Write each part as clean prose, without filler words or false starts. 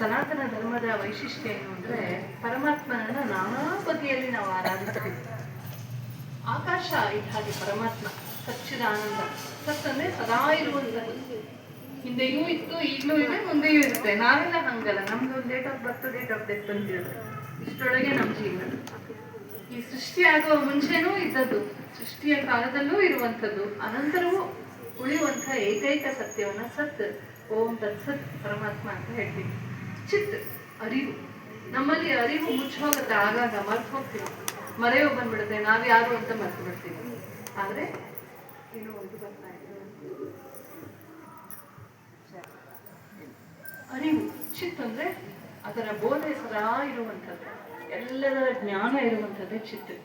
ಸನಾತನ ಧರ್ಮದ ವೈಶಿಷ್ಟ್ಯ ಏನು ಅಂದ್ರೆ ಪರಮಾತ್ಮನನ್ನ ನಾನಾ ಬಗೆಯಲ್ಲಿ ನಾವು ಆರಾಧಿಸ್ತೀವಿ. ಆಕಾಶ ಇದ್ದ ಹಾಗೆ ಪರಮಾತ್ಮ ಸಚ್ಚಿದಾನಂದ. ಸತ್ ಅಂದ್ರೆ ಸದಾ ಇರುವಂತದ್ದು. ಹಿಂದೆಯೂ ಇತ್ತು, ಈಗಲೂ ಇದೆ, ಮುಂದೆಯೂ ಇರುತ್ತೆ. ನಾವೆಲ್ಲ ಹಂಗಲ್ಲ. ನಮ್ದು date of birth, date of death ಬಂದಿರುತ್ತೆ. ಇಷ್ಟರೊಳಗೆ ನಮ್ಮ ಜೀವನ. ಈ ಸೃಷ್ಟಿ ಆಗುವ ಮುಂಚೆನೂ ಇದ್ದದ್ದು, ಸೃಷ್ಟಿಯ ಕಾಲದಲ್ಲೂ ಇರುವಂಥದ್ದು, ಅನಂತರವೂ ಉಳಿಯುವಂಥ ಏಕೈಕ ಸತ್ಯವನ್ನ ಸತ್, ಓಂ ತತ್ಸತ್ ಪರಮಾತ್ಮ ಅಂತ ಹೇಳ್ತೀವಿ. ಚಿತ್ ಅರಿವು. ನಮ್ಮಲ್ಲಿ ಅರಿವು ಮುಚ್ಚೋಗುತ್ತೆ, ಆಗಾಗ ಮರ್ತು ಹೋಗ್ತೀವಿ, ಮರೆಯೋ ಬಂದ್ಬಿಡುತ್ತೆ, ನಾವ್ಯಾರು ಅಂತ ಮರ್ತು ಬಿಡ್ತೀವಿ. ಆದ್ರೆ ಇನ್ನು ಒಂದು ಬರ್ತಾ ಇದೆ, ಅರಿವು. ಚಿತ್ ಅಂದ್ರೆ ಅದರ ಬೋಧೆ ಸದಾ ಇರುವಂಥದ್ದು, ಎಲ್ಲದರ ಜ್ಞಾನ ಇರುವಂಥದ್ದೇ ಚಿತ್.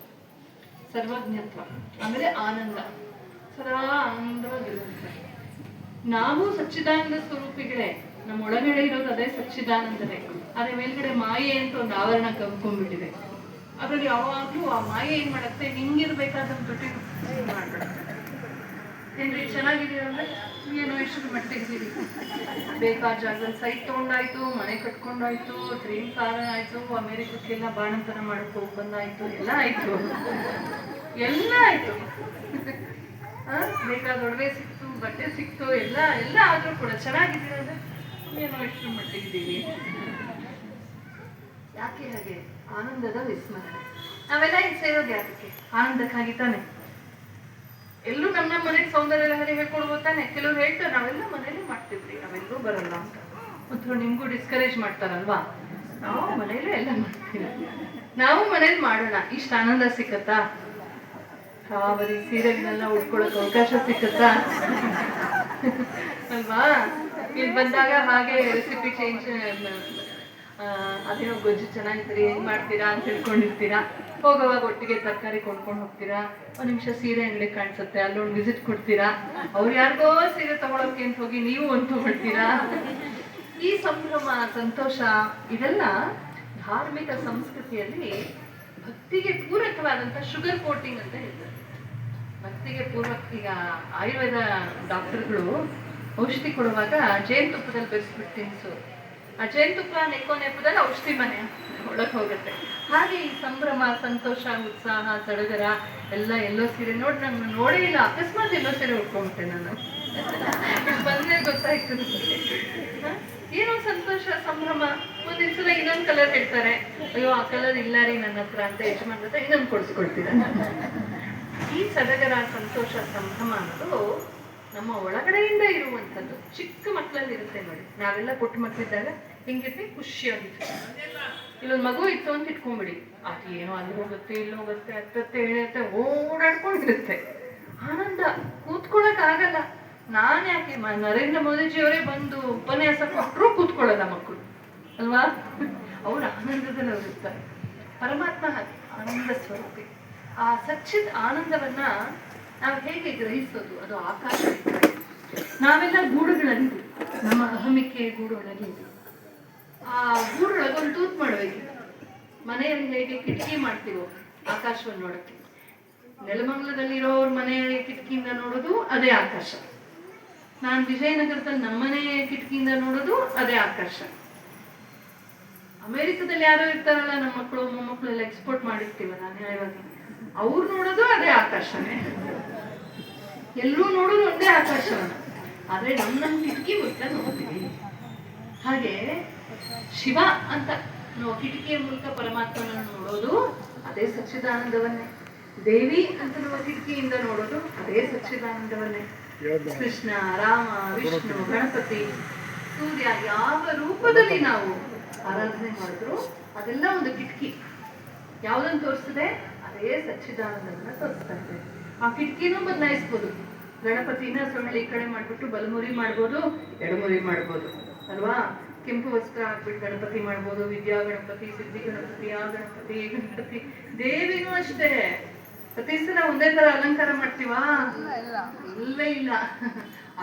ಸರ್ವಜ್ಞತ್ವ ಅಂದ್ರೆ ಆನಂದ, ಸದಾ ಆನಂದವಾಗಿರುವಂಥದ್ದು. ನಾವು ಸಚ್ಚಿದಾನಂದ ಸ್ವರೂಪಿಗಳೇ. ನಮ್ಮ ಒಳಗಡೆ ಇರೋದು ಅದೇ ಸಚ್ಚಿದಾನಂದನೇ. ಅದೇ ಮೇಲ್ಗಡೆ ಮಾಯೆ ಅಂತ ಒಂದು ಆವರಣ ಕವ್ಕೊಂಡ್ಬಿಟ್ಟಿದೆ. ಅದ್ರಲ್ಲಿ ಯಾವಾಗ್ಲೂ ಆ ಮಾಯೆ ಏನ್ ಮಾಡುತ್ತೆ, ನಿಂಗಿರ್ಬೇಕಾದಂತ ಬಿಟ್ಟು ಮಾಡ್ಬಿಡುತ್ತೆ. ಏನ್ರಿ ಚೆನ್ನಾಗಿದ್ದೀರ ಅಂದ್ರೆ ಏನೋ ಇಷ್ಟು ಮಟ್ಟಿದ್ದೀರಿ. ಬೇಕಾದ ಜಾಗದಲ್ಲಿ ಸೈಟ್ ತಗೊಂಡಾಯ್ತು, ಮನೆ ಕಟ್ಕೊಂಡಾಯ್ತು, ಡ್ರೀಮ್ ಕಾರ್ ಆಯ್ತು, ಅಮೆರಿಕಕ್ಕೆಲ್ಲ ಬಾಣಂತನ ಮಾಡಕ್ ಹೋಗಿ ಬಂದಾಯ್ತು, ಎಲ್ಲ ಆಯ್ತು, ಎಲ್ಲ ಆಯ್ತು. ಬೇಕಾದ ಒಡವೆ ಸಿಕ್ತು, ಬಟ್ಟೆ ಸಿಕ್ತು, ಎಲ್ಲ ಎಲ್ಲ ಆದ್ರೂ ಕೂಡ ಚೆನ್ನಾಗಿದ್ದೀರ ಅಂದ್ರೆ ಏನೋ ಇಷ್ಟು ಮಟ್ಟಿಗಿದ್ದೀವಿ. ಯಾಕೆ ಹಾಗೆ? ಆನಂದದ ವಿಸ್ಮರಣೆ. ನಾವೆಲ್ಲ ಈಗ ಸೇರೋದು ಯಾಕೆ? ಆನಂದಕ್ಕಾಗಿ ತಾನೆ. ಎಲ್ಲೂ ನಮ್ಮ ಮನೆಗೆ ಸೌಂದರ್ಯ ಲಹರಿ ಹೇಳ್ಕೊಡ್ಬೋದು ತಾನೆ. ಕೆಲವ್ರು ಹೇಳ್ತಾರೆ ನಾವೆಲ್ಲ ಮನೇಲಿ ಮಾಡ್ತಿದ್ರಿ, ನಾವೆಲ್ಲೂ ಬರಲ್ಲ ಅಂತ. ಮತ್ತು ನಿಮ್ಗೂ ಡಿಸ್ಕರೇಜ್ ಮಾಡ್ತಾರಲ್ವಾ? ನಾವು ಮನೇಲಿ ಎಲ್ಲ ಮಾಡ್ತೀವಿ, ನಾವು ಮನೇಲಿ ಮಾಡೋಣ. ಇಷ್ಟ ಆನಂದ ಸಿಕ್ಕತ್ತಾ? ಬರೀ ಸೀರೆಗಳನ್ನೆಲ್ಲ ಉಟ್ಕೊಳಕ್ ಅವಕಾಶ ಸಿಕ್ಕತ್ತಾ ಅಲ್ವಾ? ಇಲ್ಲಿ ಬಂದಾಗ ಹಾಗೆ ರೆಸಿಪಿ ಚೇಂಜ್, ಅದೇನೋ ಗೊಜ್ಜು ಚೆನ್ನಾಗಿರ್ತೀರಿ, ಹೆಂಗ್ ಮಾಡ್ತೀರಾ ಅಂತ ತಿಳ್ಕೊಂಡಿರ್ತೀರಾ. ಹೋಗೋವಾಗ ಒಟ್ಟಿಗೆ ತರಕಾರಿ ಕೊಂಡ್ಕೊಂಡು ಹೋಗ್ತೀರಾ. ಒಂದ್ ನಿಮಿಷ ಸೀರೆ ಅಂಗಡಿ ಕಾಣಿಸುತ್ತೆ, ಅಲ್ಲೊಂದು ವಿಸಿಟ್ ಕೊಡ್ತೀರಾ. ಅವ್ರು ಯಾರಿಗೋ ಸೀರೆ ತಗೊಳಕ್ಕೆ ಅಂತ ಹೋಗಿ ನೀವು ಒಂದು ತಗೊಳ್ತೀರಾ. ಈ ಸಂಭ್ರಮ, ಸಂತೋಷ ಇದೆಲ್ಲ ಧಾರ್ಮಿಕ ಸಂಸ್ಕೃತಿಯಲ್ಲಿ ಭಕ್ತಿಗೆ ಪೂರಕವಾದಂತ ಶುಗರ್ ಕೋಟಿಂಗ್ ಅಂತ ಹೇಳ್ತಾರೆ. ಭಕ್ತಿಗೆ ಪೂರ್ವಕ. ಈಗ ಆಯುರ್ವೇದ ಡಾಕ್ಟರ್ಗಳು ಔಷಧಿ ಕೊಡುವಾಗ ಜೇನುತುಪ್ಪದಲ್ಲಿ ಬೆರೆಸ್ಬಿಟ್ಟು ತಿನ್ನಿಸೋರು. ಆ ಜೇನುತುಪ್ಪ ನೆಪ್ಪದಲ್ಲಿ ಔಷಧಿ ಮನೆ ಒಳಗೆ ಹೋಗುತ್ತೆ. ಹಾಗೆ ಈ ಸಂಭ್ರಮ, ಸಂತೋಷ, ಉತ್ಸಾಹ, ಸಡಗರ ಎಲ್ಲ ಎಲ್ಲೋ ಸೀರೆ ನೋಡಿ ನಂಗೆ ನೋಡೇ ಇಲ್ಲ, ಅಕಸ್ಮಾತ್ ಎಲ್ಲೋ ಸೀರೆ ಉಟ್ಕೊಂಡ್ಬಿಟ್ಟೆ ನಾನು. ಬಂದ್ರೆ ಗೊತ್ತಾಯ್ತು ಏನೋ ಸಂತೋಷ, ಸಂಭ್ರಮ. ಒಂದಿವ್ಸಲ ಇನ್ನೊಂದು ಕಲರ್ ಹೇಳ್ತಾರೆ, ಅಯ್ಯೋ ಆ ಕಲರ್ ಇಲ್ಲ ರೀ ನನ್ನ ಹತ್ರ ಅಂತ ಯಜಮಾನ್ ಹತ್ರ ಇನ್ನೊಂದು ಕೊಡಿಸ್ಕೊಳ್ತೀರ. ಈ ಸಡಗರ, ಸಂತೋಷ, ಸಂಭ್ರಮ ಅನ್ನೋದು ನಮ್ಮ ಒಳಗಡೆಯಿಂದ ಇರುವಂಥದ್ದು. ಚಿಕ್ಕ ಮಕ್ಕಳಲ್ಲಿ ಇರುತ್ತೆ ನೋಡಿ. ನಾವೆಲ್ಲ ಪುಟ್ಟ ಮಕ್ಕಳಿದ್ದಾಗ ಹಿಂಗಿರ್ತೀವಿ, ಖುಷಿಯಾಗಿತ್ತು. ಇಲ್ಲೊಂದು ಮಗು ಇತ್ತು ಅಂತ ಇಟ್ಕೊಂಡ್ಬಿಡಿ, ಅದು ಏನೋ ಅಲ್ಲಿ ಹೋಗುತ್ತೆ, ಇಲ್ಲಿ ಹೋಗುತ್ತೆ, ಹತ್ತತ್ತೆ ಹೇಳುತ್ತೆ, ಓಡಾಡ್ಕೊಂಡಿರುತ್ತೆ. ಆನಂದ, ಕೂತ್ಕೊಳಕ್ ಆಗಲ್ಲ. ನಾನ್ ಯಾಕೆ ನರೇಂದ್ರ ಮೋದಿಜಿಯವರೇ ಬಂದು ಉಪನ್ಯಾಸ ಕೊಟ್ಟರು ಕೂತ್ಕೊಳ್ಳಲ್ಲ ಮಕ್ಕಳು ಅಲ್ವಾ? ಅವ್ರ ಆನಂದದಲ್ಲಿ ಅವ್ರು ಇರ್ತಾರೆ. ಪರಮಾತ್ಮ ಆನಂದ ಸ್ವರೂಪಿ. ಆ ಸಚ್ಚಿತ್ ಆನಂದವನ್ನ ನಾವು ಹೇಗೆ ಗ್ರಹಿಸೋದು? ಅದು ಆಕಾಶ. ನಾವೆಲ್ಲ ಗೂಡುಗಳಲ್ಲಿ, ನಮ್ಮ ಅಹಮಿಕೆ ಗೂಡೊಳಗೆ, ಆ ಗೂಡೊಳಗೊಂದು ತೂತ್ ಮಾಡ್ಬೇಕು. ಮನೆಯಲ್ಲಿ ಹೇಗೆ ಕಿಟಕಿ ಮಾಡ್ತೀವೋ ಆಕಾಶವನ್ನು ನೋಡಕ್ಕೆ, ನೆಲಮಂಗಲದಲ್ಲಿರೋರ್ ಮನೆಯ ಕಿಟಕಿಯಿಂದ ನೋಡೋದು ಅದೇ ಆಕಾಶ. ನಾನು ವಿಜಯನಗರದಲ್ಲಿ ನಮ್ಮನೆ ಕಿಟಕಿಯಿಂದ ನೋಡೋದು ಅದೇ ಆಕಾಶ. ಅಮೆರಿಕದಲ್ಲಿ ಯಾರೋ ಇರ್ತಾರಲ್ಲ, ನಮ್ಮ ಮಕ್ಕಳು ಮೊಮ್ಮಕ್ಕಳು ಎಲ್ಲ ಎಕ್ಸ್ಪೋರ್ಟ್ ಮಾಡಿರ್ತೀವಲ್ಲ ನ್ಯಾಯವಾಗಿ, ಅವ್ರು ನೋಡೋದು ಅದೇ ಆಕಾಶನೇ. ಎಲ್ಲರೂ ನೋಡೋದು ಒಂದೇ ಆಕಾಶವನ್ನ. ಆದ್ರೆ ನಮ್ಮ ಕಿಟಕಿ ಮೂಲಕ ನೋಡ್ತೀವಿ. ಹಾಗೆ ಶಿವ ಅಂತ ನಾವು ಕಿಟಕಿಯ ಮೂಲಕ ಪರಮಾತ್ಮನನ್ನು ನೋಡೋದು ಅದೇ ಸಚ್ಚಿದಾನಂದವನ್ನೇ. ದೇವಿ ಅಂತ ನಾವು ಕಿಟಕಿಯಿಂದ ನೋಡೋದು ಅದೇ ಸಚ್ಚಿದಾನಂದವನ್ನೇ. ಕೃಷ್ಣ, ರಾಮ, ವಿಷ್ಣು, ಗಣಪತಿ, ಸೂರ್ಯ, ಯಾವ ರೂಪದಲ್ಲಿ ನಾವು ಆರಾಧನೆ ಮಾಡಿದ್ರು ಅದೆಲ್ಲ ಒಂದು ಕಿಟಕಿ. ಯಾವ್ದನ್ನು ತೋರಿಸ್ತದೆ? ಅದೇ ಸಚ್ಚಿದಾನಂದವನ್ನ ತೋರಿಸ್ತಾ ಇದೆ. ಆ ಕಿಟಕಿನೂ ಬದಲಾಯಿಸ್ಬೋದು. ಗಣಪತಿನ ಸೊಳ್ಳೆ ಈ ಕಡೆ ಮಾಡ್ಬಿಟ್ಟು ಬಲಮುರಿ ಮಾಡ್ಬೋದು, ಎಡಮುರಿ ಮಾಡ್ಬೋದು ಅಲ್ವಾ? ಕೆಂಪು ವಸ್ತ್ರ ಹಾಕ್ಬಿಟ್ಟು ಗಣಪತಿ ಮಾಡ್ಬೋದು, ವಿದ್ಯಾ ಗಣಪತಿ, ಸಿದ್ಧಿ ಗಣಪತಿ, ಆ ಗಣಪತಿ, ಈ ಗಣಪತಿ. ದೇವಿನೂ ಅಷ್ಟೇ ಪ್ರತಿ ಸಲ ಒಂದೇ ತರ ಅಲಂಕಾರ ಮಾಡ್ತೀವಾ? ಇಲ್ಲವೇ ಇಲ್ಲ.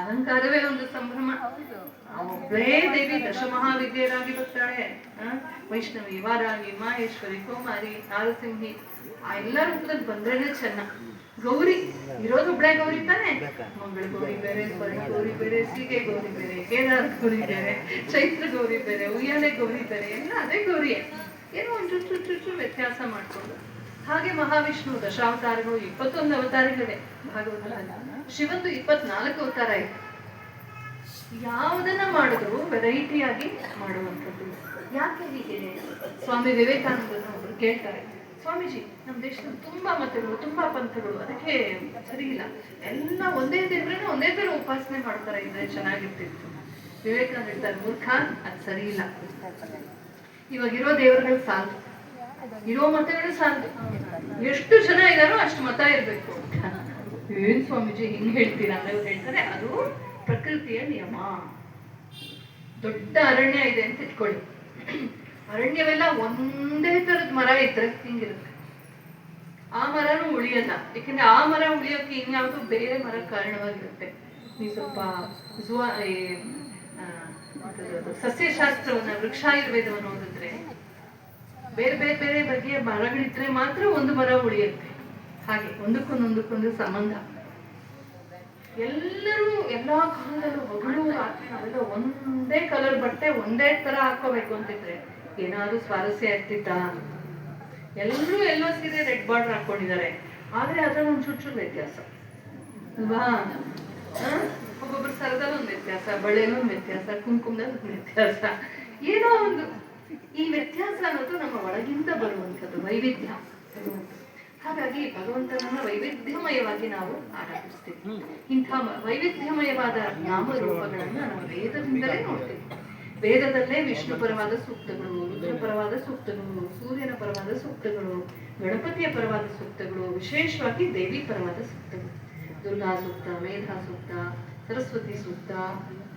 ಅಲಂಕಾರವೇ ಒಂದು ಸಂಭ್ರಮ. ಒಬ್ಬಳೇ ದೇವಿ ದಶಮಹಾವಿದ್ಯರಾಗಿ ಬರ್ತಾಳೆ. ವೈಷ್ಣವಿ, ವಾರಾಗಿ, ಮಾಹೇಶ್ವರಿ, ಕೌಮಾರಿ, ನಾರಸಿಂಹಿ, ಆ ಎಲ್ಲ ರೂಪದಲ್ಲಿ ಬಂದ್ರೇನೆ ಚೆನ್ನ. ಗೌರಿ ಇರೋದು ಒಬ್ಳೆ ಗೌರಿ ತಾನೆ, ಮಂಗಳ ಗೌರಿ ಬೇರೆ, ಸ್ವರ್ಣ ಗೌರಿ ಬೇರೆ, ಸೀಗೆ ಗೌರಿ ಬೇರೆ, ಕೇದಾರ ಗೌರಿ ಬೇರೆ, ಚೈತ್ರ ಗೌರಿ ಬೇರೆ, ಉಯ್ಯಾಲೆ ಗೌರಿ ಬೇರೆ, ಎಲ್ಲ ಅದೇ ಗೌರಿಯೇ, ಏನೋ ಒಂದು ಚುಚ್ಚು ವ್ಯತ್ಯಾಸ ಮಾಡ್ಕೊಂಡು. ಹಾಗೆ ಮಹಾವಿಷ್ಣು ದಶಾವತಾರಗಳು 21 ಅವತಾರಗಳಿವೆ ಭಾಗವತದಲ್ಲಿ. ಶಿವಂದು 24 ಅವತಾರ ಇದೆ. ಯಾವುದನ್ನ ಮಾಡಿದ್ರು ವೆರೈಟಿಯಾಗಿ ಮಾಡುವಂಥದ್ದು. ಯಾಕೆ ಹೀಗೆ? ಸ್ವಾಮಿ ವಿವೇಕಾನಂದನ ಒಬ್ರು ಕೇಳ್ತಾರೆ, ಸ್ವಾಮೀಜಿ ನಮ್ಮ ದೇಶದಲ್ಲಿ ತುಂಬಾ ಮತಗಳು, ತುಂಬಾ ಪಂಥಗಳು, ಅದಕ್ಕೆ ಸರಿ ಇಲ್ಲ, ಎಲ್ಲ ಒಂದೇ ದೇವ್ರನ್ನ ಒಂದೇ ತರ ಉಪಾಸನೆ ಮಾಡ್ತಾರೆ, ಇದ್ರೆ ಚೆನ್ನಾಗಿರ್ತಿತ್ತು. ವಿವೇಕಾನಂದ ಹೇಳ್ತಾರೆ, ಮೂರ್ಖ, ಅದು ಸರಿ ಇಲ್ಲ. ಇವಾಗಿರೋ ದೇವರುಗಳು ಸಾಲದು, ಇರೋ ಮತಗಳು ಸಾಲದು, ಎಷ್ಟು ಜನ ಇದಾರೋ ಅಷ್ಟು ಮತ ಇರ್ಬೇಕು. ಏನ್ ಸ್ವಾಮೀಜಿ ಹಿಂಗ್ ಹೇಳ್ತೀರಾ ಅಂದ್ರೆ ಇವ್ರು ಹೇಳ್ತಾರೆ, ಅದು ಪ್ರಕೃತಿಯ ನಿಯಮ. ದೊಡ್ಡ ಅರಣ್ಯ ಇದೆ ಅಂತ ಇಟ್ಕೊಳ್ಳಿ, ಅರಣ್ಯವೆಲ್ಲ ಒಂದೇ ತರದ ಮರ ಇದ್ರೆ ಹಿಂಗಿರುತ್ತೆ, ಆ ಮರನೂ ಉಳಿಯಲ್ಲ. ಯಾಕಂದ್ರೆ ಆ ಮರ ಉಳಿಯೋಕೆ ಇನ್ಯಾವುದು ಬೇರೆ ಮರ ಕಾರಣವಾಗಿರುತ್ತೆ. ನೀವು ಸ್ವಲ್ಪ ಸಸ್ಯಶಾಸ್ತ್ರವನ್ನ, ವೃಕ್ಷಾಯುರ್ವೇದವನ್ನು ಓದಿದ್ರೆ ಬೇರೆ ಬೇರೆ ಬೇರೆ ಬಗೆಯ ಮರಗಳಿದ್ರೆ ಮಾತ್ರ ಒಂದು ಮರ ಉಳಿಯುತ್ತೆ. ಹಾಗೆ ಒಂದಕ್ಕೊಂದೊಂದಕ್ಕೊಂದು ಸಂಬಂಧ. ಎಲ್ಲರೂ ಎಲ್ಲಾ ಕಾಲದಲ್ಲೂ ಹಗಲು ರಾತ್ರಿ ನಾವೆಲ್ಲ ಒಂದೇ ಕಲರ್ ಬಟ್ಟೆ ಒಂದೇ ತರ ಹಾಕೋಬೇಕು ಅಂತಿದ್ರೆ ಏನಾದ್ರು ಸ್ವಾರಸ್ಯ ಆಗ್ತಿತ್ತ? ಎಲ್ಲರೂ ಎಲ್ಲೋ ಸೀರೆ ರೆಡ್ ಬಾರ್ಡರ್ ಹಾಕೊಂಡಿದ್ದಾರೆ, ಆದ್ರೆ ಅದ್ರಲ್ಲಿ ಒಂದು ಚುಚ್ಚು ವ್ಯತ್ಯಾಸ ಅಲ್ವಾ? ಒಬ್ಬೊಬ್ರು ಸರದಲ್ಲಿ ಒಂದು ವ್ಯತ್ಯಾಸ, ಬಳೆಯಲ್ಲಿ ಒಂದು ವ್ಯತ್ಯಾಸ, ಕುಂಕುಮದಲ್ಲಿ ಒಂದು ವ್ಯತ್ಯಾಸ, ಏನೋ ಒಂದು. ಈ ವ್ಯತ್ಯಾಸ ಅನ್ನೋದು ನಮ್ಮ ಒಳಗಿಂದ ಬರುವಂಥದ್ದು, ವೈವಿಧ್ಯ. ಹಾಗಾಗಿ ಭಗವಂತನನ್ನ ವೈವಿಧ್ಯಮಯವಾಗಿ ನಾವು ಆರಾಧಿಸ್ತೀವಿ. ಇಂಥ ವೈವಿಧ್ಯಮಯವಾದ ನಾಮರೂಪಗಳನ್ನ ನಾವು ವೇದದಿಂದಲೇ ನೋಡ್ತೀವಿ. ವೇದದಲ್ಲೇ ವಿಷ್ಣು ಪರವಾದ ಸೂಕ್ತಗಳು, ರುದ್ರ ಪರವಾದ ಸೂಕ್ತಗಳು, ಸೂರ್ಯನ ಪರವಾದ ಸೂಕ್ತಗಳು, ಗಣಪತಿಯ ಪರವಾದ ಸೂಕ್ತಗಳು, ವಿಶೇಷವಾಗಿ ದೇವಿ ಪರವಾದ ಸೂಕ್ತಗಳು. ದುರ್ಗಾ ಸೂಕ್ತ, ಮೇಧಾ ಸೂಕ್ತ, ಸರಸ್ವತಿ ಸೂಕ್ತ,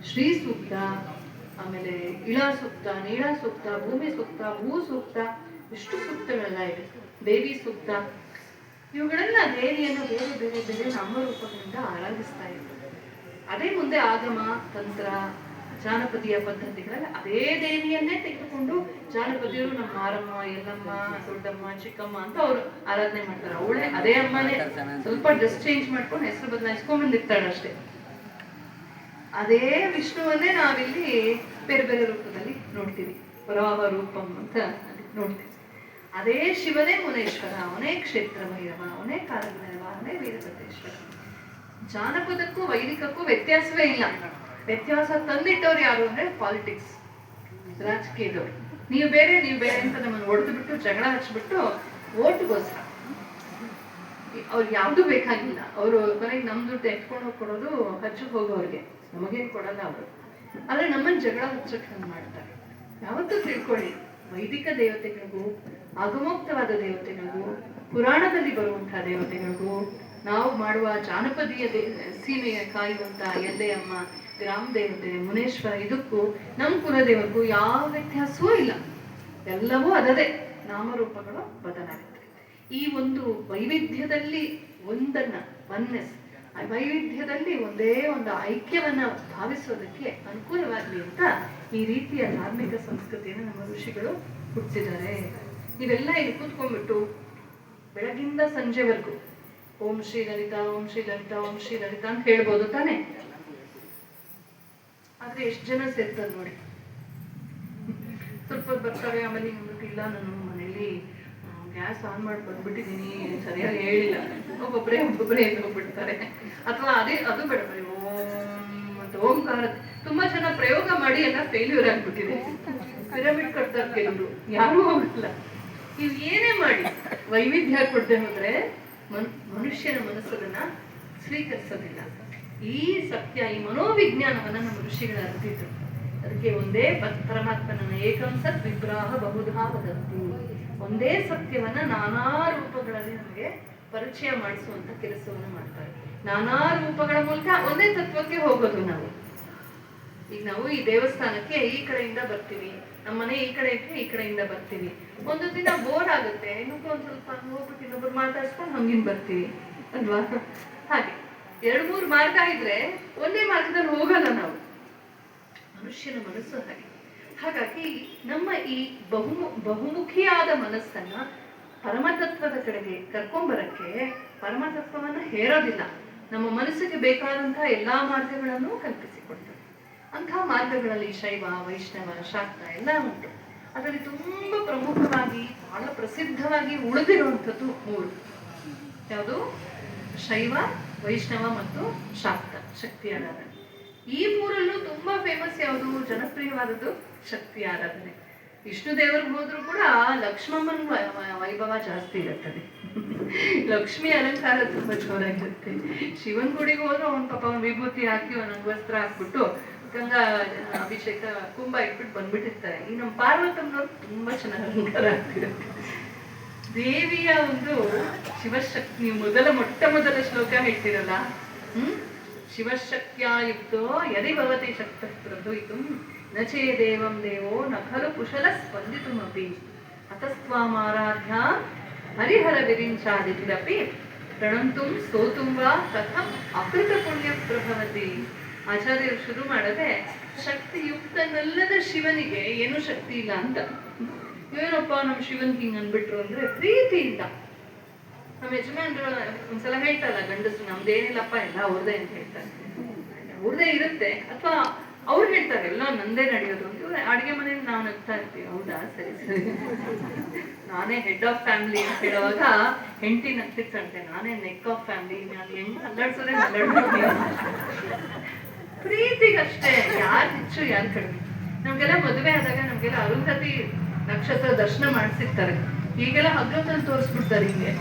ಶ್ರೀ ಸೂಕ್ತ, ಆಮೇಲೆ ಇಳಾ ಸೂಕ್ತ, ನೀಳಾ ಸೂಕ್ತ, ಭೂಮಿ ಸೂಕ್ತ, ಭೂ ಸೂಕ್ತ, ಇಷ್ಟು ಸೂಕ್ತಗಳೆಲ್ಲ ಇವೆ. ದೇವಿ ಸೂಕ್ತ, ಇವುಗಳೆಲ್ಲ ದೇವಿಯನ್ನು ಬೇರೆ ಬೇರೆ ಬೇರೆ ನಾಮರೂಪಗಳಿಂದ ಆರಾಧಿಸ್ತಾ ಇದ್ದಾರೆ. ಅದೇ ಮುಂದೆ ಆಗಮ, ತಂತ್ರ, ಜಾನಪದೀಯ ಪದ್ಧತಿಗಳಲ್ಲಿ ಅದೇ ದೇವಿಯನ್ನೇ ತೆಗೆದುಕೊಂಡು ಜಾನಪದಿಯರು ನಮ್ಮ ಮಾರಮ್ಮ, ಎಲ್ಲಮ್ಮ, ದೊಡ್ಡಮ್ಮ, ಚಿಕ್ಕಮ್ಮ ಅಂತ ಅವರು ಆರಾಧನೆ ಮಾಡ್ತಾರೆ. ಅವಳೇ ಅದೇ ಅಮ್ಮನೇ, ಸ್ವಲ್ಪ ಡ್ರೆಸ್ ಚೇಂಜ್ ಮಾಡ್ಕೊಂಡು ಹೆಸರು ಬದಲಾಯಿಸ್ಕೊಂಡ್ ಬಂದಿರ್ತಾಳೆ ಅಷ್ಟೇ. ಅದೇ ವಿಷ್ಣುವನ್ನೇ ನಾವಿಲ್ಲಿ ಬೇರೆ ಬೇರೆ ರೂಪದಲ್ಲಿ ನೋಡ್ತೀವಿ, ವರಾಹ ರೂಪಂ ಅಂತ ನೋಡ್ತೀವಿ. ಅದೇ ಶಿವನೇ ಮುನೇಶ್ವರ, ಅವನೇ ಕ್ಷೇತ್ರ ಭೈರವ, ಅವನೇ ಕಾಲಭೈರವ, ಅವನೇ ವೀರಭದ್ರೇಶ್ವರ. ಜಾನಪದಕ್ಕೂ ವೈದಿಕಕ್ಕೂ ವ್ಯತ್ಯಾಸವೇ ಇಲ್ಲ. ವ್ಯತ್ಯಾಸ ತಂದಿಟ್ಟವ್ರು ಯಾರು ಅಂದ್ರೆ ಪಾಲಿಟಿಕ್ಸ್, ರಾಜಕೀಯದವ್ರು. ನೀವು ಬೇರೆ ನೀವು ಬೇರೆ ಅಂತ ನಮ್ಮನ್ನು ಹೊಡೆದು ಬಿಟ್ಟು ಜಗಳ ಹಚ್ಬಿಟ್ಟು ಓಟ್ಗೋಸ್ಕರ ಅವ್ರಿಗೆ ಯಾವ್ದು ಬೇಕಾಗಿಲ್ಲ. ಅವರು ಕೊನೆಗೆ ನಮ್ ದುಡ್ಡು ಎತ್ಕೊಂಡು ಹೋಗಿ ಕೊಡೋದು ಹಚ್ಚಕ್ ಹೋಗೋವ್ರಿಗೆ, ನಮಗೇನ್ ಕೊಡಲ್ಲ ಅವರು. ಆದ್ರೆ ನಮ್ಮನ್ನ ಜಗಳ ಹಚ್ಚಕ್ ಹಂಗ್ ಮಾಡ್ತಾರೆ. ಯಾವತ್ತೂ ತಿಳ್ಕೊಳ್ಳಿ, ವೈದಿಕ ದೇವತೆಗಳಿಗೂ ಆಗಮೋಕ್ತವಾದ ದೇವತೆಗಳಿಗೂ ಪುರಾಣದಲ್ಲಿ ಬರುವಂತಹ ದೇವತೆಗಳಿಗೂ ನಾವು ಮಾಡುವ ಜಾನಪದೀಯ ಸೀಮೆಯ ಕಾಯುವಂತ ಎಲ್ಲೆಯಮ್ಮ, ಗ್ರಾಮ ದೇವತೆ, ಮುನೇಶ್ವರ, ಇದಕ್ಕೂ ನಮ್ಮ ಕುಲದೇವರಿಗೂ ಯಾವ ವ್ಯತ್ಯಾಸವೂ ಇಲ್ಲ. ಎಲ್ಲವೂ ಅದದೇ, ನಾಮರೂಪಗಳು ಬದಲಾಗುತ್ತೆ. ಈ ಒಂದು ವೈವಿಧ್ಯದಲ್ಲಿ ಒಂದನ್ನ ಒನ್ನೆಸ್, ವೈವಿಧ್ಯದಲ್ಲಿ ಒಂದೇ ಒಂದು ಐಕ್ಯವನ್ನ ಭಾವಿಸೋದಕ್ಕೆ ಅನುಕೂಲವಾಗಲಿ ಅಂತ ಈ ರೀತಿಯ ಧಾರ್ಮಿಕ ಸಂಸ್ಕೃತಿಯನ್ನು ನಮ್ಮ ಋಷಿಗಳು ಹುಟ್ಟಿಸಿದ್ದಾರೆ. ನೀವೆಲ್ಲ ಇಲ್ಲಿ ಕೂತ್ಕೊಂಡ್ಬಿಟ್ಟು ಬೆಳಗಿಂದ ಸಂಜೆವರೆಗೂ ಓಂ ಶ್ರೀ ಲಲಿತಾ, ಓಂ ಶ್ರೀ ಲಲಿತಾ, ಓಂ ಶ್ರೀ ಲಲಿತಾ ಅಂತ ಹೇಳ್ಬೋದು ತಾನೆ? ಆದ್ರೆ ಎಷ್ಟು ಜನ ಸೇರ್ತಾರೆ ನೋಡಿ. ಸ್ವಲ್ಪ ಬರ್ತಾರೆ, ಆಮೇಲೆ ಇಲ್ಲ ನಾನು ಮನೇಲಿ ಗ್ಯಾಸ್ ಆನ್ ಮಾಡಿ ಬಂದ್ಬಿಟ್ಟಿದ್ದೀನಿ, ಸರಿಯಾಗಿ ಹೇಳಿಲ್ಲ, ಒಬ್ಬೊಬ್ಬರೇ ಹೋಗ್ಬಿಡ್ತಾರೆ. ಅಥವಾ ಅದು ಬೇಡ, ಓಂ ಅಂತ ಓಂಕಾರ ತುಂಬಾ ಜನ ಪ್ರಯೋಗ ಮಾಡಿ ಎಲ್ಲ ಫೇಲ್ಯೂರ್ ಆಗ್ಬಿಟ್ಟಿದೆ. ಪಿರಮಿಡ್ ಕಟ್ತಾರೆ ಕೆಲವರು, ಯಾರೂ ಹೋಗಲ್ಲ. ನೀವು ಏನೇ ಮಾಡಿ ವೈವಿಧ್ಯ ಕೊಡದೆ ಹೋದ್ರೆ ಮನುಷ್ಯನ ಮನಸ್ಸನ್ನ ಸ್ವೀಕರಿಸೋದಿಲ್ಲ. ಈ ಸತ್ಯ, ಈ ಮನೋವಿಜ್ಞಾನವನ್ನ ನಮ್ಮ ಋಷಿಗಳು ಅರಿತಿದ್ರು. ಅದಕ್ಕೆ ಒಂದೇ ಪರಮಾತ್ಮನ ಏಕಂ ಸತ್ ವಿಗ್ರಹ ಬಹುಧಾ ವದಂತಿ, ಒಂದೇ ಸತ್ಯವನ್ನ ನಾನಾ ರೂಪಗಳಲ್ಲಿ ನಮಗೆ ಪರಿಚಯ ಮಾಡಿಸುವಂತ ಕೆಲಸವನ್ನ ಮಾಡ್ತಾರೆ. ನಾನಾ ರೂಪಗಳ ಮೂಲಕ ಒಂದೇ ತತ್ವಕ್ಕೆ ಹೋಗೋದು ನಾವು. ಈಗ ನಾವು ಈ ದೇವಸ್ಥಾನಕ್ಕೆ ಈ ಕಡೆಯಿಂದ ಬರ್ತೀವಿ, ನಮ್ಮ ಮನೆ ಈ ಕಡೆ ಇದ್ರೆ ಈ ಕಡೆಯಿಂದ ಬರ್ತೀವಿ. ಒಂದು ದಿನ ಬೋರ್ ಆಗುತ್ತೆ, ಇನ್ನೊಬ್ಬರು ಒಂದ್ ಸ್ವಲ್ಪ ಹೋಗ್ಬಿಟ್ಟು ಇನ್ನೊಬ್ರು ಮಾತಾಡ್ಸ್ಕೊಂಡು ಹಂಗಿನ್ ಬರ್ತೀವಿ ಅಲ್ವಾ? ಹಾಗೆ 2-3 ಮಾರ್ಗ ಇದ್ರೆ ಒಂದೇ ಮಾರ್ಗದಲ್ಲಿ ಹೋಗಲ್ಲ ನಾವು. ಮನುಷ್ಯನ ಮನಸ್ಸು ಹಾಗೆ. ಹಾಗಾಗಿ ನಮ್ಮ ಈ ಬಹುಮುಖಿಯಾದ ಮನಸ್ಸನ್ನ ಪರಮತತ್ವದ ಕಡೆಗೆ ಕರ್ಕೊಂಬರಕ್ಕೆ ಪರಮತತ್ವವನ್ನು ಹೇರೋದಿಲ್ಲ, ನಮ್ಮ ಮನಸ್ಸಿಗೆ ಬೇಕಾದಂತಹ ಎಲ್ಲಾ ಮಾರ್ಗಗಳನ್ನು ಕಲ್ಪಿಸಿಕೊಡ್ತಾರೆ. ಅಂತಹ ಮಾರ್ಗಗಳಲ್ಲಿ ಶೈವ, ವೈಷ್ಣವ, ಶಾಕ್ತ ಎಲ್ಲ ಉಂಟು. ಅದರಲ್ಲಿ ತುಂಬಾ ಪ್ರಮುಖವಾಗಿ ಬಹಳ ಪ್ರಸಿದ್ಧವಾಗಿ ಉಳಿದಿರುವಂಥದ್ದು 3. ಯಾವುದು? ಶೈವ, ವೈಷ್ಣವ ಮತ್ತು ಶಾಕ್ತ, ಶಕ್ತಿ ಆರಾಧನೆ. ಈ 3ರಲ್ಲೂ ತುಂಬಾ ಫೇಮಸ್ ಯಾವುದು? ಜನಪ್ರಿಯವಾದದ್ದು ಶಕ್ತಿ ಆರಾಧನೆ. ವಿಷ್ಣು ದೇವರಿಗೆ ಹೋದ್ರೂ ಕೂಡ ಲಕ್ಷ್ಮಮ್ಮನ ವೈಭವ ಜಾಸ್ತಿ ಇರುತ್ತದೆ. ಲಕ್ಷ್ಮಿ ಅಲಂಕಾರ ತುಂಬಾ ಜೋರಾಗಿರುತ್ತೆ. ಶಿವನ್ ಗುಡಿಗೆ ಹೋದ್ರೆ ಅವನ ಪಾಪ ವಿಭೂತಿ ಹಾಕಿ ಒಂದೊಂದು ವಸ್ತ್ರ ಹಾಕ್ಬಿಟ್ಟು ಗಂಗಾ ಅಭಿಷೇಕ ಕುಂಭ ಇಟ್ಬಿಟ್ಟು ಬಂದ್ಬಿಟ್ಟಿರ್ತಾರೆ. ಈ ನಮ್ಮ ಪಾರ್ವತಮ್ಮನವ್ರು ತುಂಬಾ ಚೆನ್ನಾಗಿ ಅಲಂಕಾರ ಆಗ್ತಿರುತ್ತೆ. ದೇವಿಯ ಒಂದು ಶಿವಶಕ್ತಿ, ನೀವು ಮೊಟ್ಟ ಮೊದಲ ಶ್ಲೋಕ ಹೇಳ್ತಿರಲ್ಲ, ಶಿವಶಕ್ತ್ಯಾಯುಕ್ತೋ ಯದಿ ಭವತಿ ಶಕ್ತಃ ಪ್ರಭವಿತುಂ ನ ಚೇದೇವಂ ದೇವೋ ನ ಖಲು ಕುಶಲ ಸ್ಪಂದಿತುಮಪಿ ಅತಸ್ತ್ವಾಮಾರಾಧ್ಯ ಹರಿಹರ ವಿರಿಂಚಾದಿಭಿರಪಿ ಪ್ರಣಂತುಂ ಸ್ತೋತುಂ ವಾ ಕಥಂ ಅಕೃತ ಪುಣ್ಯ ಪ್ರಭವತಿ. ಆಚಾರ್ಯರು ಶುರು ಮಾಡದೆ ಶಕ್ತಿಯುಕ್ತನಲ್ಲದ ಶಿವನಿಗೆ ಏನು ಶಕ್ತಿ ಇಲ್ಲ ಅಂತ. ಏನಪ್ಪ ನಮ್ಮ ಶಿವನ್ ಹಿಂಗ್ ಅನ್ಬಿಟ್ರು ಅಂದ್ರೆ ಪ್ರೀತಿಯಿಂದ. ನಮ್ಮ ಯಜಮಾನ್ರು ಒಂದ್ಸಲ ಹೇಳ್ತಾರಲ್ಲ ಗಂಡಸರು, ನಮ್ದೇನಿಲ್ಲಪ್ಪ ಎಲ್ಲ ಅವ್ರದೇ ಅಂತ ಹೇಳ್ತಾರೆ. ಅವ್ರದೇ ಇರುತ್ತೆ, ಅಥವಾ ಅವ್ರು ಹೇಳ್ತಾರೆ ಎಲ್ಲ ನಂದೇ ನಡೆಯೋದು ಅಂತ. ಅಡುಗೆ ಮನೇಲಿ ನಾವು ನಗ್ತಾ ಇರ್ತೀವಿ, ಹೌದಾ ಸರಿ ಸರಿ ನಾನೇ ಹೆಡ್ ಆಫ್ ಫ್ಯಾಮಿಲಿ ಅಂತ ಹೇಳುವಾಗ ಹೆಂಡತಿ ನಗ್ತಿರ್ತಂತೆ, ನಾನೇ ನೆಕ್ ಆಫ್ ಫ್ಯಾಮಿಲಿ, ನಾನು ಹೆಂಗ್ ಅಲ್ಲಾಡ್ಸೋದೇ ಅಲ್ಲಾಡ್ತೀನಿ. ಪ್ರೀತಿಗಷ್ಟೇ, ಯಾರು ಹೆಚ್ಚು ಯಾರು ಕಡಿಮೆ. ನಮ್ಗೆಲ್ಲ ಮದುವೆ ಆದಾಗ ನಮ್ಗೆಲ್ಲ ಅರುಂಧತಿ ನಕ್ಷತ್ರ ದರ್ಶನ ಮಾಡಿಸಿರ್ತಾರೆ. ಈಗೆಲ್ಲ ಹಗ್ಗದಲ್ಲಿ ತೋರಿಸ್ಬಿಡ್ತಾರೆ ಹಿಂಗೆ.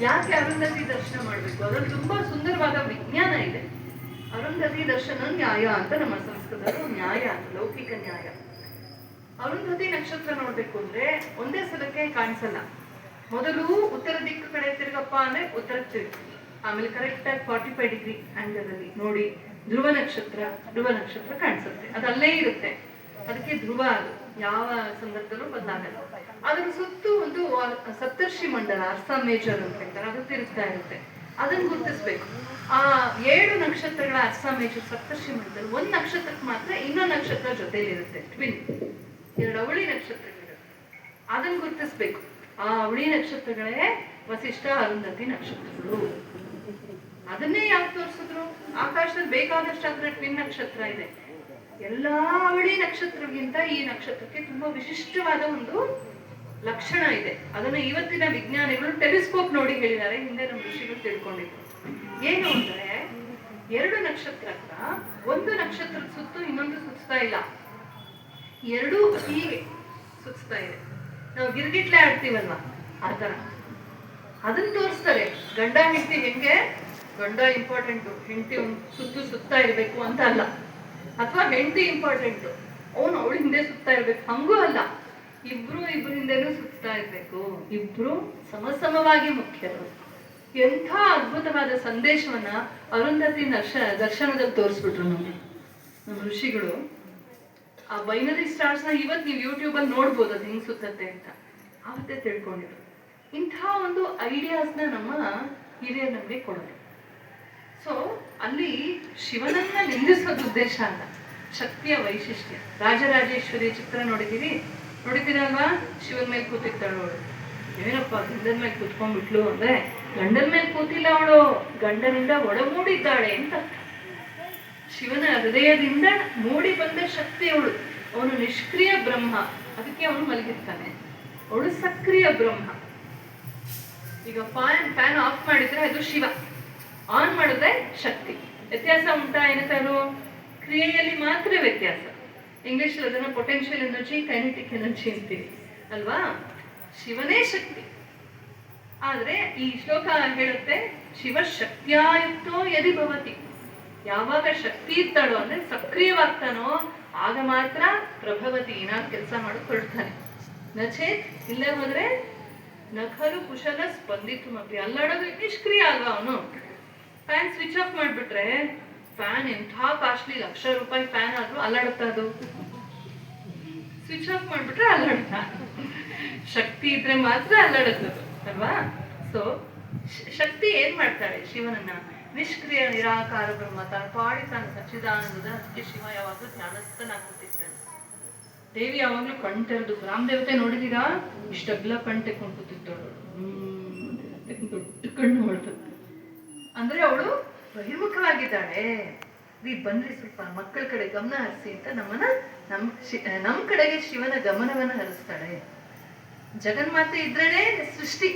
ಯಾಕೆ ಅರುಂಧತಿ ದರ್ಶನ ಮಾಡ್ಬೇಕು? ಅದ್ರಲ್ಲಿ ತುಂಬಾ ಸುಂದರವಾದ ವಿಜ್ಞಾನ ಇದೆ. ಅರುಂಧತಿ ದರ್ಶನ ನ್ಯಾಯ ಅಂತ ನಮ್ಮ ಸಂಸ್ಕೃತದಲ್ಲಿ ನ್ಯಾಯ ಅಂತ, ಲೌಕಿಕ ನ್ಯಾಯ. ಅರುಂಧತಿ ನಕ್ಷತ್ರ ನೋಡ್ಬೇಕು ಅಂದ್ರೆ ಒಂದೇ ಸಲಕ್ಕೆ ಕಾಣಿಸಲ್ಲ. ಮೊದಲು ಉತ್ತರ ದಿಕ್ಕು ಕಡೆ ತಿರುಗಪ್ಪ ಅಂದ್ರೆ ಉತ್ತರಕ್ಕೆ ತಿರುಗಿ, ಆಮೇಲೆ ಕರೆಕ್ಟ್ ಆಗಿ 45 ಡಿಗ್ರಿ ಆಂಗಲ್ ಅಲ್ಲಿ ನೋಡಿ ಧ್ರುವ ನಕ್ಷತ್ರ ಕಾಣಿಸುತ್ತೆ. ಅದಲ್ಲೇ ಇರುತ್ತೆ, ಅದಕ್ಕೆ ಧ್ರುವ. ಅದು ಯಾವ ಸಂದರ್ಭದಲ್ಲೂ ಬದಲಾಗಲ್ಲ. ಅದರ ಸುತ್ತು ಒಂದು ಸಪ್ತರ್ಷಿ ಮಂಡಲ, ಅರ್ಥ ಮೇಜರ್ ಅಂತ ಹೇಳ್ತಾರೆ, ಅದು ತಿರುಗ್ತಾ ಇರುತ್ತೆ. ಅದನ್ನು ಗುರುತಿಸ್ಬೇಕು. ಆ 7 ನಕ್ಷತ್ರಗಳ ಅರ್ಥ ಮೇಜರ್ ಸಪ್ತರ್ಷಿ ಮಂಡಲ, ಒಂದ್ ನಕ್ಷತ್ರಕ್ಕೆ ಮಾತ್ರ ಇನ್ನೊಂದು ನಕ್ಷತ್ರ ಜೊತೆಲಿ ಇರುತ್ತೆ, ಟ್ವಿನ್, 2 ಅವಳಿ ನಕ್ಷತ್ರಗಳಿರುತ್ತೆ. ಅದನ್ನು ಗುರುತಿಸ್ಬೇಕು. ಆ ಅವಳಿ ನಕ್ಷತ್ರಗಳೇ ವಸಿಷ್ಠ, ಅರುಂಧತಿ ನಕ್ಷತ್ರಗಳು. ಅದನ್ನೇ ಯಾಕೆ ತೋರಿಸಿದ್ರು? ಆಕಾಶದಲ್ಲಿ ಬೇಕಾದಷ್ಟು ಅದರ ಟ್ವಿನ್ ನಕ್ಷತ್ರ ಇದೆ. ಎಲ್ಲಾ ಅವಳಿ ನಕ್ಷತ್ರಗಿಂತ ಈ ನಕ್ಷತ್ರಕ್ಕೆ ತುಂಬಾ ವಿಶಿಷ್ಟವಾದ ಒಂದು ಲಕ್ಷಣ ಇದೆ. ಅದನ್ನ ಇವತ್ತಿನ ವಿಜ್ಞಾನಿಗಳು ಟೆಲಿಸ್ಕೋಪ್ ನೋಡಿ ಹೇಳಿದ್ದಾರೆ, ಹಿಂದೆ ನಮ್ಮ ಋಷಿಗಳು ತಿಳ್ಕೊಂಡಿದ್ರು. ಏನು ಅಂದ್ರೆ 2 ನಕ್ಷತ್ರಕ್ಕ ಒಂದು ನಕ್ಷತ್ರದ ಸುತ್ತು ಇನ್ನೊಂದು ಸುತ್ತಾ ಇಲ್ಲ, 2 ಹೀಗೆ ಸುತ್ತಾ ಇದೆ. ನಾವು ಗಿರ್ಗಿಟ್ಲೆ ಆಡ್ತೀವಲ್ವಾ, ಆ ತರ ಅದನ್ನ ತೋರಿಸ್ತಾರೆ. ಗಂಡ ಹೆಂಡತಿ ಹೆಂಗೆ, ಗಂಡ ಇಂಪಾರ್ಟೆಂಟು, ಹೆಂಡತಿ ಒಂದು ಸುತ್ತಾ ಇರ್ಬೇಕು ಅಂತ ಅಲ್ಲ. ಅಥವಾ ಹೆಂಡತಿ ಇಂಪಾರ್ಟೆಂಟು, ಅವಳು ಹಿಂದೆ ಸುತ್ತಾ ಇರ್ಬೇಕು, ಹಂಗೂ ಅಲ್ಲ. ಇಬ್ರು ಹಿಂದೆನೂ ಸುತ್ತಾ ಇರ್ಬೇಕು, ಇಬ್ರು ಸಮಸಮವಾಗಿ ಮುಖ್ಯರು. ಎಂಥ ಅದ್ಭುತವಾದ ಸಂದೇಶವನ್ನ ಅರುಂಧತಿ ದರ್ಶನದಲ್ಲಿ ತೋರಿಸ್ಬಿಟ್ರು ನಮಗೆ ನಮ್ಮ ಋಷಿಗಳು. ಆ ಬೈನರಿ ಸ್ಟಾರ್ಸ್ ನ ಇವತ್ತು ನೀವು ಯೂಟ್ಯೂಬ್ ಅಲ್ಲಿ ನೋಡ್ಬೋದು, ಅದು ಹೆಂಗ್ ಸುತ್ತತ್ತೆ ಅಂತ. ಅವತ್ತೇ ತಿಳ್ಕೊಂಡಿದ್ರು. ಇಂಥ ಒಂದು ಐಡಿಯಾಸ್ನ ನಮ್ಮ ಹಿರಿಯರು ನಮಗೆ ಕೊಡೋದು. ಸೊ ಅಲ್ಲಿ ಶಿವನನ್ನ ನಿಂದಿಸೋದು ಉದ್ದೇಶ ಅಲ್ಲ, ಶಕ್ತಿಯ ವೈಶಿಷ್ಟ್ಯ. ರಾಜರಾಜೇಶ್ವರಿ ಚಿತ್ರ ನೋಡಿದ್ದೀರಲ್ವಾ? ಶಿವನ ಮೇಲೆ ಕೂತಿರ್ತಾಳು ಅವಳು. ಏನಪ್ಪ ಗಂಡನ ಮೇಲೆ ಕೂತ್ಕೊಂಡ್ಬಿಟ್ಲು ಅಂದ್ರೆ, ಗಂಡನ ಮೇಲೆ ಕೂತಿಲ್ಲ ಅವಳು, ಗಂಡನಿಂದ ಒಡಮೂಡಿದ್ದಾಳೆ ಅಂತ. ಶಿವನ ಹೃದಯದಿಂದ ಮೂಡಿ ಬಂದ ಶಕ್ತಿ ಅವಳು. ಅವನು ನಿಷ್ಕ್ರಿಯ ಬ್ರಹ್ಮ, ಅದಕ್ಕೆ ಅವನು ಮಲಗಿರ್ತಾನೆ. ಅವಳು ಸಕ್ರಿಯ ಬ್ರಹ್ಮ. ಈಗ ಫ್ಯಾನ್ ಆಫ್ ಮಾಡಿದ್ರೆ ಅದು ಶಿವ, ಆನ್ ಮಾಡಿದ್ರೆ ಶಕ್ತಿ. ವ್ಯತ್ಯಾಸ ಉಂಟಾ? ಏನಂತಾರು ಕ್ರಿಯೆಯಲ್ಲಿ ಮಾತ್ರ ವ್ಯತ್ಯಾಸ. ಇಂಗ್ಲಿಷ್ ಅದನ್ನ ಪೊಟೆನ್ಷಿಯಲ್ ಎನರ್ಜಿ, ಕೈನೆಟಿಕ್ ಎನರ್ಜಿ ಅಂತೀವಿ ಅಲ್ವಾ? ಶಿವನೇ ಶಕ್ತಿ. ಆದ್ರೆ ಈ ಶ್ಲೋಕ ಹೇಳುತ್ತೆ ಶಿವಶಕ್ತಿಯಾಯುಕ್ತೋ ಯದಿ ಭವತಿ. ಯಾವಾಗ ಶಕ್ತಿ ಇರ್ತಾಳೋ ಅಂದ್ರೆ ಸಕ್ರಿಯವಾಗ್ತಾನೋ ಆಗ ಮಾತ್ರ ಪ್ರಭವತಿ, ಏನಾದ್ರು ಕೆಲಸ ಮಾಡೋದು ಹೊರಡ್ತಾನೆ. ನಚೇತ್ ಇಲ್ಲೇ ಹೋದ್ರೆ ನಖರು ಕುಶಲ ಸ್ಪಂದಿತುಮಪಿ. ಅಲ್ಲಾಡೋದು ನಿಷ್ಕ್ರಿಯ ಅಲ್ವಾ ಅವನು. ಫ್ಯಾನ್ ಸ್ವಿಚ್ ಆಫ್ ಮಾಡ್ಬಿಟ್ರೆ, ಫ್ಯಾನ್ ಎಂಥ ಕಾಸ್ಟ್ಲಿ ₹1,00,000 ಫ್ಯಾನ್ ಆದ್ರೂ ಅಲ್ಲಾಡುತ್ತಾ? ಅದು ಸ್ವಿಚ್ ಆಫ್ ಮಾಡ್ಬಿಟ್ರೆ ಅಲ್ಲಾಡುತ್ತಾ? ಶಕ್ತಿ ಇದ್ರೆ ಮಾತ್ರ ಅಲ್ಲಾಡುತ್ತದು ಅಲ್ವಾ? ಸೊ ಶಕ್ತಿ ಏನ್ ಮಾಡ್ತಾಳೆ? ಶಿವನನ್ನ ನಿಷ್ಕ್ರಿಯ ನಿರಾಕಾರ ಬ್ರಹ್ಮ, ತಾನು ಪಾಡಿ ತಾನು ಸಚ್ಚಿದಾನಂದದ, ಅದಕ್ಕೆ ಶಿವ ಯಾವಾಗಲೂ ಧ್ಯಾನಸ್ಥನಾಗ್ಬಿಟ್ಟಿರ್ತಾನೆ. ದೇವಿ ಯಾವಾಗ್ಲೂ ಕಣ್ ತೆರೆದು, ಗ್ರಾಮ ದೇವತೆ ನೋಡಿದೀರಾ, ಇಷ್ಟೆಲ್ಲ ಕಣ್ ತೆಕ್ಕೊಂಡು ಕೂತಿದ್ದವಳು, ದೊಡ್ಡ ಕಣ್ಣು ಹೊಡೆದು. ಅಂದ್ರೆ ಅವಳು ಬಹಿರ್ಮುಖವಾಗಿದ್ದಾಳೆ. ಬನ್ರಿ ಸ್ವಲ್ಪ ಮಕ್ಕಳ ಕಡೆ ಗಮನ ಹರಿಸಿ ಅಂತ ನಮ್ ಕಡೆಗೆ ಶಿವನ ಗಮನವನ್ನ ಹರಿಸ್ತಾಳೆ. ಜಗನ್ಮಾತೆ ಇದ್ರೇನೆ ಸೃಷ್ಟಿ.